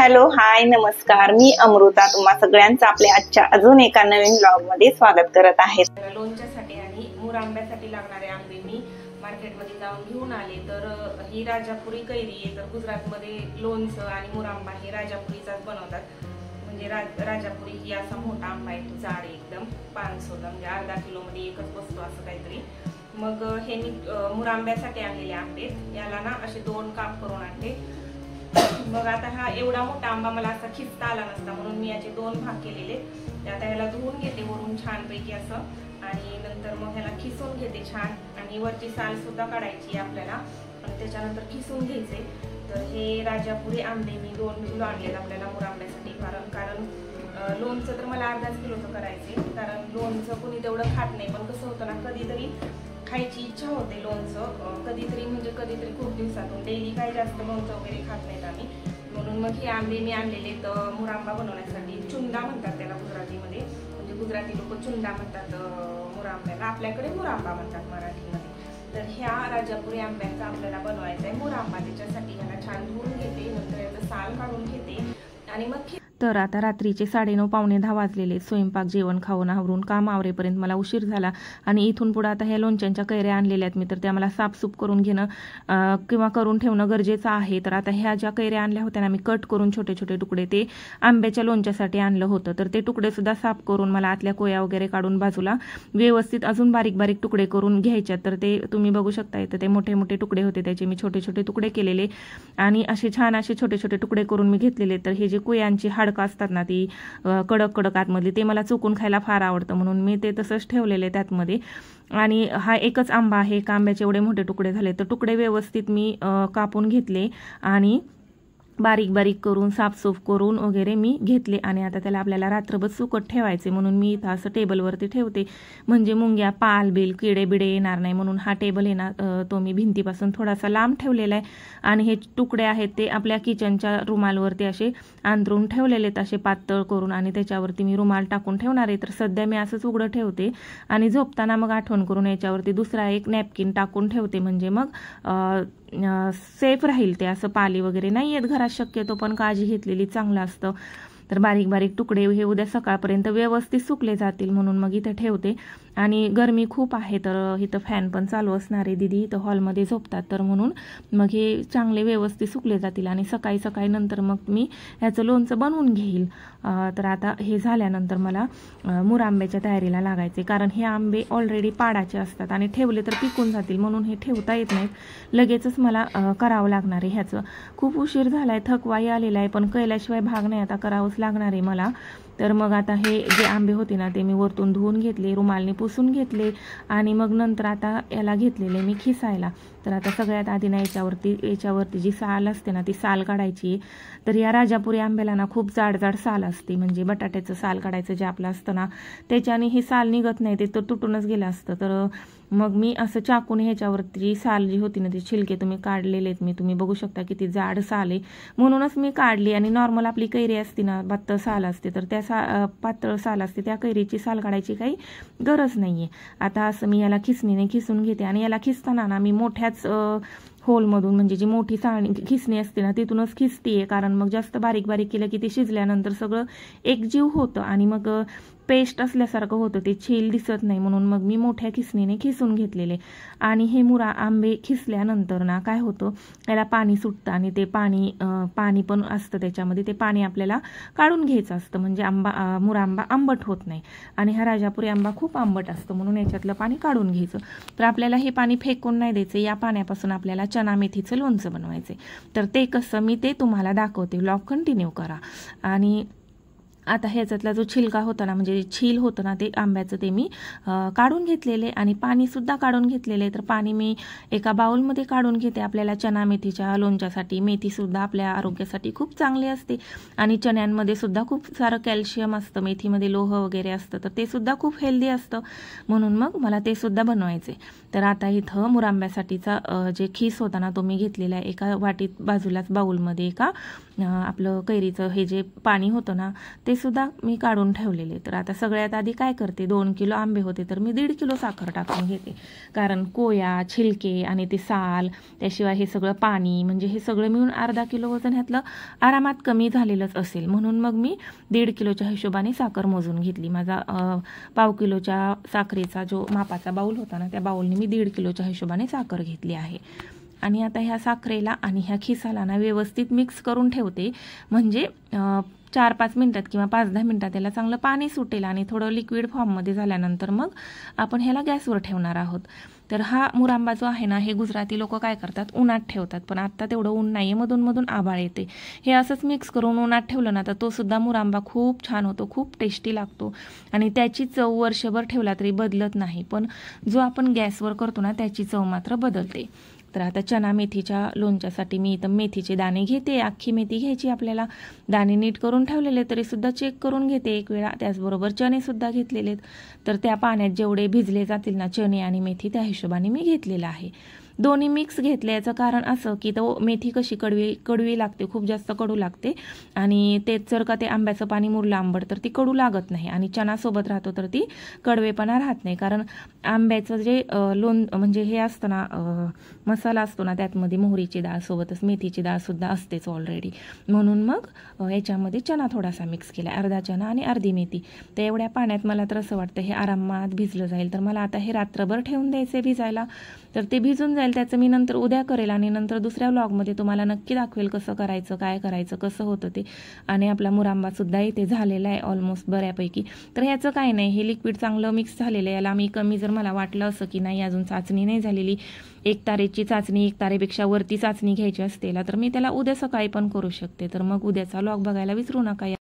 Hello hi नमस्कार, मी अमृता तुम्हा सगळ्यांचं आपल्या आजच्या अजून एका नवीन ब्लॉग मध्ये स्वागत करत आहे। लोणच्यासाठी आणि मुरांब्यासाठी लागणारे आंबे मी मार्केटमध्ये जाऊन घेऊन आले। तर ही राजापुरी कैरी आहे। तर गुजरातमध्ये लोणचं आणि मुरांबा हे राजापुरीचाच बनवतात। म्हणजे राजापुरी ही असा मोठा आंबा आहे, तो जाड एकदम 500 म्हणजे अर्धा किलो मध्ये एकच बसतो असं काहीतरी। मग हे मी मुरांब्यासाठी आणलेले आंबे, याला ना असे 2 काप करून आणले। मग आता हा एवढा मोठा आंबा मला असा खिसता आला नसता, म्हणून मी याचे 2 भाग केलेले। आता ह्याला धुवून घेते वरून छानपैकी असं, आणि नंतर मग ह्याला खिसून घेते छान, आणि वरची साल सुद्धा काढायची आपल्याला आणि त्याच्यानंतर खिसून घ्यायचे। तर हे राजापुरी आंबे मी 2 किलो आणलेत आपल्याला मुरांब्यासाठी। कारण लोणचं तर मला अर्धाच किलोचं करायचे, कारण लोणचं कुणी तेवढं खात नाही। पण कसं होतं ना, कधीतरी खायची इच्छा होते लोणचं, कधीतरी म्हणजे कधीतरी खूप दिवसातून, डेली काही जास्त लोणचं वगैरे खात नाहीत आम्ही। म्हणून मग हे आंबे मी आणलेले तर मुरांबा बनवण्यासाठी। चुंदा म्हणतात त्याला गुजरातीमध्ये, म्हणजे गुजराती लोक चुंदा म्हणतात मुरांब्याला, आपल्याकडे मुरांबा म्हणतात मराठीमध्ये। तर ह्या राजापुरी आंब्यांचा आपल्याला बनवायचा आहे मुरांबा। त्याच्यासाठी ह्याला छान धुवून घेते, नंतर याचं साल काढून घेते आणि मग तर आता रात्रीचे 9:30 पावणे 10 वाजलेले। स्वयंपाक जेवण खाऊन आवरून काम आवरेपर्यंत मला उशीर झाला, आणि इथून पुढे आता ह्या लोणच्यांच्या कैऱ्या आणलेल्या आहेत मी, तर त्या मला साफसूफ करून घेणं किंवा करून ठेवणं गरजेचं आहे। तर आता ह्या ज्या कैऱ्या आणल्या होत्या ना मी कट करून छोटे छोटे तुकडे, ते आंब्याच्या लोणच्यासाठी आणलं होतं। तर ते तुकडे सुद्धा साफ करून मला आतल्या कोया वगैरे काढून बाजूला व्यवस्थित अजून बारीक बारीक तुकडे करून घ्यायच्यात। तर ते तुम्ही बघू शकता, इथं ते मोठे मोठे तुकडे होते, त्याचे मी छोटे छोटे तुकडे केलेले आणि असे छान असे छोटे छोटे तुकडे करून मी घेतलेले। तर हे जे कोयांची हाडकं असतात ना, ती कडक कडक आतमधली, ते मला चुकून खायला फार आवडतं, म्हणून मी ते तसंच ठेवलेले त्यातमध्ये। आणि हा एकच आंबा आहे, एका आंब्याचे एवढे मोठे तुकडे झाले। तर तुकडे व्यवस्थित मी कापून घेतले आणि बारीक बारीक करून साफसूफ करून वगैरे मी घेतले। आणि आता त्याला आपल्याला रात्रभर सुकत ठेवायचे, म्हणून मी इथं असं टेबलवरती ठेवते, म्हणजे मुंग्या पाल बिल किडे बिडे येणार नाही म्हणून। हा टेबल आहे ना तो मी भिंतीपासून थोडासा लांब ठेवलेला आहे, आणि हे तुकडे आहेत ते आपल्या किचनच्या रुमालवरती असे अंतरून ठेवलेले आहेत, असे पातळ करून, आणि त्याच्यावरती मी रुमाल टाकून ठेवणार आहे। तर सध्या मी असंच उघडं ठेवते, आणि झोपताना मग आठवण करून याच्यावरती दुसरा एक नॅपकिन टाकून ठेवते, म्हणजे मग सेफ राहील ते। असं पाली वगैरे नाही येत घरात शक्यतो, पण काळजी घेतलेली चांगलं असतं। तर बारीक बारीक तुकडे हे उद्या सकाळपर्यंत व्यवस्थित सुकले जातील, म्हणून मग इथे ठेवते। आणि गरमी खूप आहे, तर इथं फॅन पण चालू असणार आहे, दीदी इथं हॉलमध्ये झोपतात, तर म्हणून मग हे चांगले व्यवस्थित सुकले जातील, आणि सकाळी सकाळी नंतर मग मी ह्याचं लोणचं बनवून घेईल। तर आता हे झाल्यानंतर मला मुरांब्याच्या तयारीला लागायचे, कारण हे आंबे ऑलरेडी पाडाचे असतात आणि ठेवले तर पिकून जातील, म्हणून हे ठेवता येत नाहीत, लगेचच मला करावं लागणार आहे ह्याचं। खूप उशीर झालाय, थकवाही आलेला आहे, पण केल्याशिवाय भाग नाही, आता करावंच लागणार आहे मला। तर मग आता हे जे आंबे होते ना ते मी वरतून धुवून घेतले, रुमालने पुसून घेतले, आणि मग नंतर आता याला घेतलेले मी खिसायला। तर आता सगळ्यात आधी ना याच्यावरती जी साल असते ना ती साल काढायची। तर या राजापुरी आंब्याला ना खूप जाड जाड साल असते, म्हणजे बटाट्याचं साल काढायचं जे आपलं असतं ना त्याच्याने ही साल निघत नाही, ते तर तुटूनच गेलं असतं। तर मग मी असं चाकून ह्याच्यावरती साल जी होती ना ती छिलके तुम्ही काढलेले आहेत मी, तुम्ही बघू शकता किती जाड साल आहे, म्हणूनच मी काढली। आणि नॉर्मल आपली कैरी असते ना पातळ साल असते, तर त्या पातळ साल असते त्या कैरीची साल काढायची काही गरज नाहीये। आता असं मी याला खिसणीने खिसून घेते, आणि याला खिसताना ना मी मोठ्याच होलमधून, म्हणजे जी मोठी चाळणी खिसणी असते ना तिथूनच खिसतीये, कारण मग जास्त बारीक बारीक केलं की ते शिजल्यानंतर सगळं एकजीव होतं आणि मग पेस्ट असल्यासारखं होतं, ते छील दिसत नाही, म्हणून मग मी मोठ्या खिसणीने खिसून घेतलेले। आणि हे आंबे खिसल्यानंतर ना काय होतं, याला पाणी सुटतं, आणि ते पाणी पण असतं त्याच्यामध्ये, ते पाणी आपल्याला काढून घ्यायचं असतं, म्हणजे मुरांबा आंबट होत नाही। आणि हा राजापुरी आंबा खूप आंबट असतं, म्हणून याच्यातलं पाणी काढून घ्यायचं। तर आपल्याला हे पाणी फेकून नाही द्यायचं, या पाण्यापासून आपल्याला चना मेथीचं लोणचं बनवायचं। तर ते कसं मी ते तुम्हाला दाखवते, व्लॉग कंटिन्यू करा। आणि आता ह्याच्यातला जो छिलका होता ना, म्हणजे छील होतं ना ते आंब्याचं, ते मी काढून घेतलेले, आणि पाणी सुद्धा काढून घेतलेले। तर पाणी मी एका बाउलमध्ये काढून घेते। आपल्याला चना मेथीच्या लोणच्यासाठी मेथी सुद्धा आपल्या आरोग्यासाठी खूप चांगली असते, आणि चण्यांमध्ये सुद्धा खूप सारं कॅल्शियम असतं, मेथीमध्ये लोह वगैरे असतं, तर ते सुद्धा खूप हेल्दी असतं, म्हणून मग मला ते सुद्धा बनवायचे। तर आता इथं मुरांब्यासाठीचा जे खीस होता ना तो मी घेतलेला आहे एका वाटीत, बाजूलाच बाउलमध्ये एका आपलं कैरीचं हे जे पाणी होतं ना ते ते सुद्धा मी काढून ठेवलेले. तर आता सगळ्यात आधी काय करते, 2 किलो आंबे होते तर मी 1.5 किलो साखर टाकून घेते, कारण कोया, छिलके आणि ते साल, त्याशिवाय हे सगळं पाणी, म्हणजे हे सगळं मिळून अर्धा किलो वजन ह्यातलं आरामात कमी झालेलंच असेल. म्हणून मग मी 1.5 किलोच्या हिशोबाने साखर मोजून घेतली. माझा 1/2 किलोच्या साखरेचा जो मापाचा बाऊल होता ना, त्या बाऊलने मी 1.5 किलोच्या हिशोबाने साखर घेतली आहे. आणि आता ह्या साखरेला आणि ह्या खिसाला ना व्यवस्थित मिक्स करून ठेवते, म्हणजे 4-5 मिनटात किंवा 5-10 मिनटात त्याला चांगलं पाणी सुटेल आणि थोडं लिक्विड फॉर्ममध्ये झाल्यानंतर मग आपण ह्याला गॅसवर ठेवणार आहोत. तर हा मुरांबा जो आहे ना, हे गुजराती लोक काय करतात, उन्हात ठेवतात. पण आत्ता तेवढं ऊन नाही आहे, मधून आभाळ येते. हे असंच मिक्स करून उन्हात ठेवलं ना तर तो सुद्धा मुरांबा खूप छान होतो, खूप टेस्टी लागतो आणि त्याची चव वर्षभर ठेवला तरी बदलत नाही. पण जो आपण गॅसवर करतो ना त्याची चव मात्र बदलते. तर आता चना मेथीच्या लोणच्यासाठी मी इथं मेथीचे दाणे घेते. अख्खी मेथी घ्यायची आपल्याला. दाणे नीट करून ठेवलेले तरी सुद्धा चेक करून घेते एक वेळा. त्याचबरोबर चणे सुद्धा घेतलेले, तर त्या पाण्यात जेवढे भिजले जातील ना चणे आणि मेथी, त्या हिशोबाने मी घेतलेलं आहे. दोन्ही मिक्स घेतल्याचं कारण असं की तो मेथी कशी कडवी लागते, खूप जास्त कडू लागते. आणि तेच जर का ते आंब्याचं पाणी मुरलं आंबट तर ती कडू लागत नाही. आणि चना सोबत राहतो तर ती कडवेपणा राहत नाही. कारण आंब्याचं जे म्हणजे हे असतं ना, मसाला असतो ना, त्यातमध्ये मोहरीची डाळ सोबतच मेथीची डाळ सुद्धा असतेच ऑलरेडी. म्हणून मग याच्यामध्ये चना थोडासा मिक्स केला, अर्धा चना आणि अर्धी मेथी. तर एवढ्या पाण्यात मला तर असं वाटतं हे आरामात भिजलं जाईल. तर मला आता हे रात्रभर ठेवून द्यायचे भिजायला. तर ते भिजून जाईल, त्याचं मी नंतर उद्या करेल आणि नंतर दुसऱ्या व्लॉगमध्ये तुम्हाला नक्की दाखवेल कसं करायचं, काय करायचं, कसं होतं ते. आणि आपला मुरांबा सुद्धा इथे झालेला आहे ऑलमोस्ट बऱ्यापैकी. तर ह्याचं काय नाही, हे लिक्विड चांगलं मिक्स झालेलं आहे. याला मी कमी जर मला वाटलं असं की नाही अजून चाचणी नाही झालेली, 1 तारेची चाचणी, 1 तारेपेक्षा वरती चाचणी घ्यायची असते तर मी त्याला उद्या सकाळी पण करू शकते. तर मग उद्याचा व्लॉग बघायला विसरू नका.